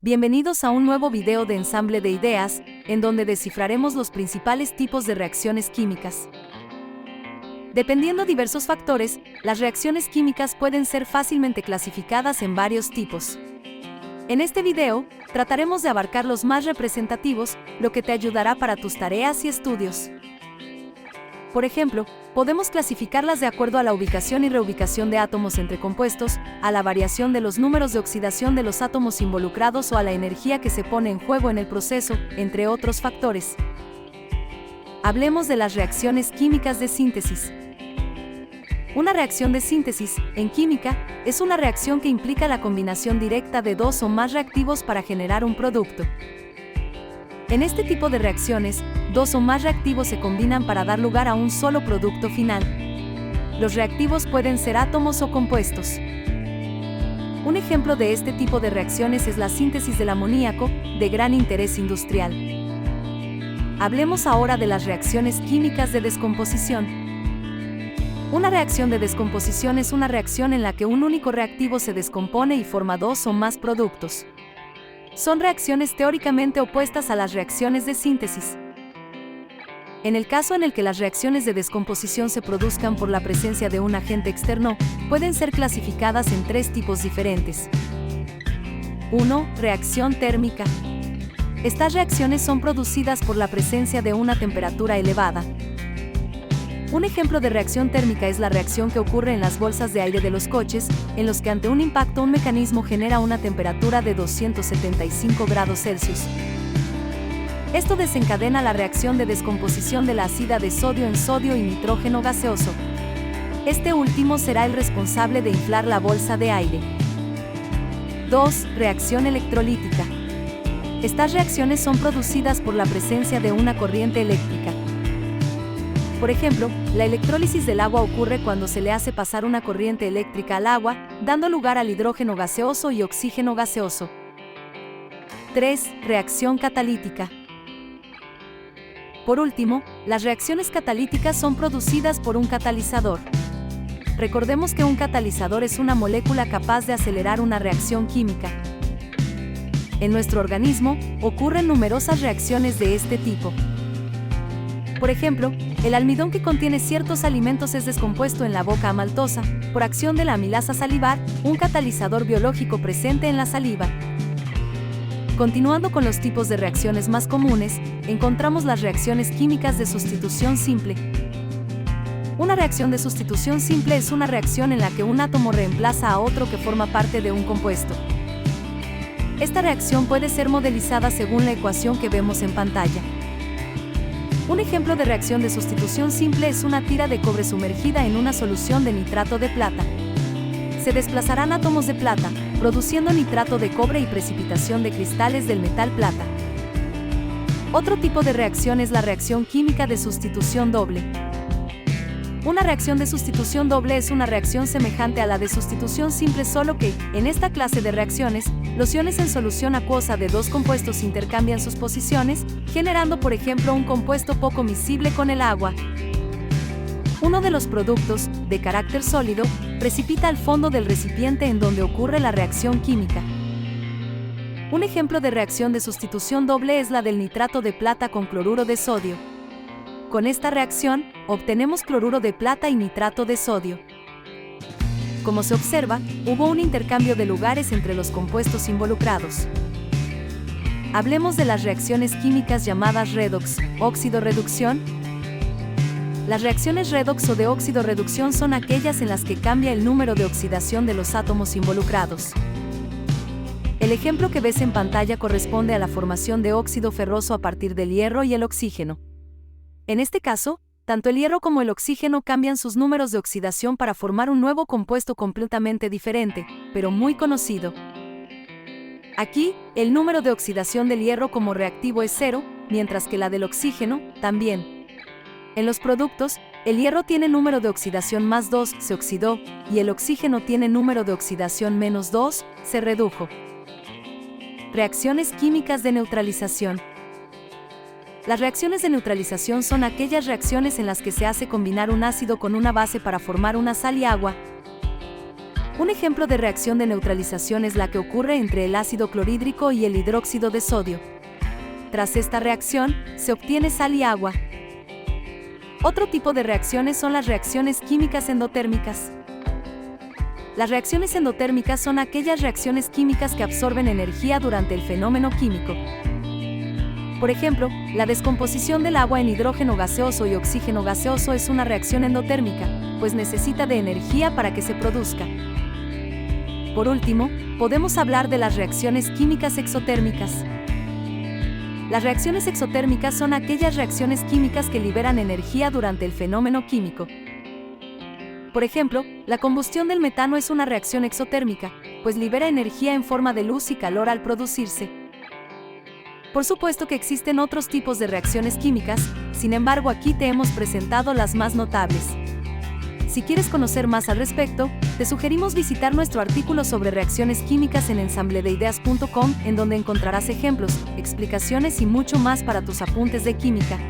Bienvenidos a un nuevo video de ensamble de ideas, en donde descifraremos los principales tipos de reacciones químicas. Dependiendo de diversos factores, las reacciones químicas pueden ser fácilmente clasificadas en varios tipos. En este video, trataremos de abarcar los más representativos, lo que te ayudará para tus tareas y estudios. Por ejemplo, podemos clasificarlas de acuerdo a la ubicación y reubicación de átomos entre compuestos, a la variación de los números de oxidación de los átomos involucrados o a la energía que se pone en juego en el proceso, entre otros factores. Hablemos de las reacciones químicas de síntesis. Una reacción de síntesis, en química, es una reacción que implica la combinación directa de dos o más reactivos para generar un producto. En este tipo de reacciones, dos o más reactivos se combinan para dar lugar a un solo producto final. Los reactivos pueden ser átomos o compuestos. Un ejemplo de este tipo de reacciones es la síntesis del amoníaco, de gran interés industrial. Hablemos ahora de las reacciones químicas de descomposición. Una reacción de descomposición es una reacción en la que un único reactivo se descompone y forma dos o más productos. Son reacciones teóricamente opuestas a las reacciones de síntesis. En el caso en el que las reacciones de descomposición se produzcan por la presencia de un agente externo, pueden ser clasificadas en tres tipos diferentes. 1. Reacción térmica. Estas reacciones son producidas por la presencia de una temperatura elevada. Un ejemplo de reacción térmica es la reacción que ocurre en las bolsas de aire de los coches, en los que ante un impacto un mecanismo genera una temperatura de 275 grados Celsius. Esto desencadena la reacción de descomposición de la ácida de sodio en sodio y nitrógeno gaseoso. Este último será el responsable de inflar la bolsa de aire. 2. Reacción electrolítica. Estas reacciones son producidas por la presencia de una corriente eléctrica. Por ejemplo, la electrólisis del agua ocurre cuando se le hace pasar una corriente eléctrica al agua, dando lugar al hidrógeno gaseoso y oxígeno gaseoso. 3. Reacción catalítica. Por último, las reacciones catalíticas son producidas por un catalizador. Recordemos que un catalizador es una molécula capaz de acelerar una reacción química. En nuestro organismo, ocurren numerosas reacciones de este tipo. Por ejemplo, el almidón que contiene ciertos alimentos es descompuesto en la boca amaltosa, por acción de la amilasa salivar, un catalizador biológico presente en la saliva. Continuando con los tipos de reacciones más comunes, encontramos las reacciones químicas de sustitución simple. Una reacción de sustitución simple es una reacción en la que un átomo reemplaza a otro que forma parte de un compuesto. Esta reacción puede ser modelizada según la ecuación que vemos en pantalla. Un ejemplo de reacción de sustitución simple es una tira de cobre sumergida en una solución de nitrato de plata. Se desplazarán átomos de plata, produciendo nitrato de cobre y precipitación de cristales del metal plata. Otro tipo de reacción es la reacción química de sustitución doble. Una reacción de sustitución doble es una reacción semejante a la de sustitución simple, solo que, en esta clase de reacciones, los iones en solución acuosa de dos compuestos intercambian sus posiciones, generando por ejemplo un compuesto poco miscible con el agua. Uno de los productos, de carácter sólido, precipita al fondo del recipiente en donde ocurre la reacción química. Un ejemplo de reacción de sustitución doble es la del nitrato de plata con cloruro de sodio. Con esta reacción, obtenemos cloruro de plata y nitrato de sodio. Como se observa, hubo un intercambio de lugares entre los compuestos involucrados. Hablemos de las reacciones químicas llamadas redox, óxido-reducción. Las reacciones redox o de óxido-reducción son aquellas en las que cambia el número de oxidación de los átomos involucrados. El ejemplo que ves en pantalla corresponde a la formación de óxido ferroso a partir del hierro y el oxígeno. En este caso, tanto el hierro como el oxígeno cambian sus números de oxidación para formar un nuevo compuesto completamente diferente, pero muy conocido. Aquí, el número de oxidación del hierro como reactivo es 0, mientras que la del oxígeno, también. En los productos, el hierro tiene número de oxidación más 2, se oxidó, y el oxígeno tiene número de oxidación menos 2, se redujo. Reacciones químicas de neutralización. Las reacciones de neutralización son aquellas reacciones en las que se hace combinar un ácido con una base para formar una sal y agua. Un ejemplo de reacción de neutralización es la que ocurre entre el ácido clorhídrico y el hidróxido de sodio. Tras esta reacción, se obtiene sal y agua. Otro tipo de reacciones son las reacciones químicas endotérmicas. Las reacciones endotérmicas son aquellas reacciones químicas que absorben energía durante el fenómeno químico. Por ejemplo, la descomposición del agua en hidrógeno gaseoso y oxígeno gaseoso es una reacción endotérmica, pues necesita de energía para que se produzca. Por último, podemos hablar de las reacciones químicas exotérmicas. Las reacciones exotérmicas son aquellas reacciones químicas que liberan energía durante el fenómeno químico. Por ejemplo, la combustión del metano es una reacción exotérmica, pues libera energía en forma de luz y calor al producirse. Por supuesto que existen otros tipos de reacciones químicas, sin embargo aquí te hemos presentado las más notables. Si quieres conocer más al respecto, te sugerimos visitar nuestro artículo sobre reacciones químicas en ensambledeideas.com, en donde encontrarás ejemplos, explicaciones y mucho más para tus apuntes de química.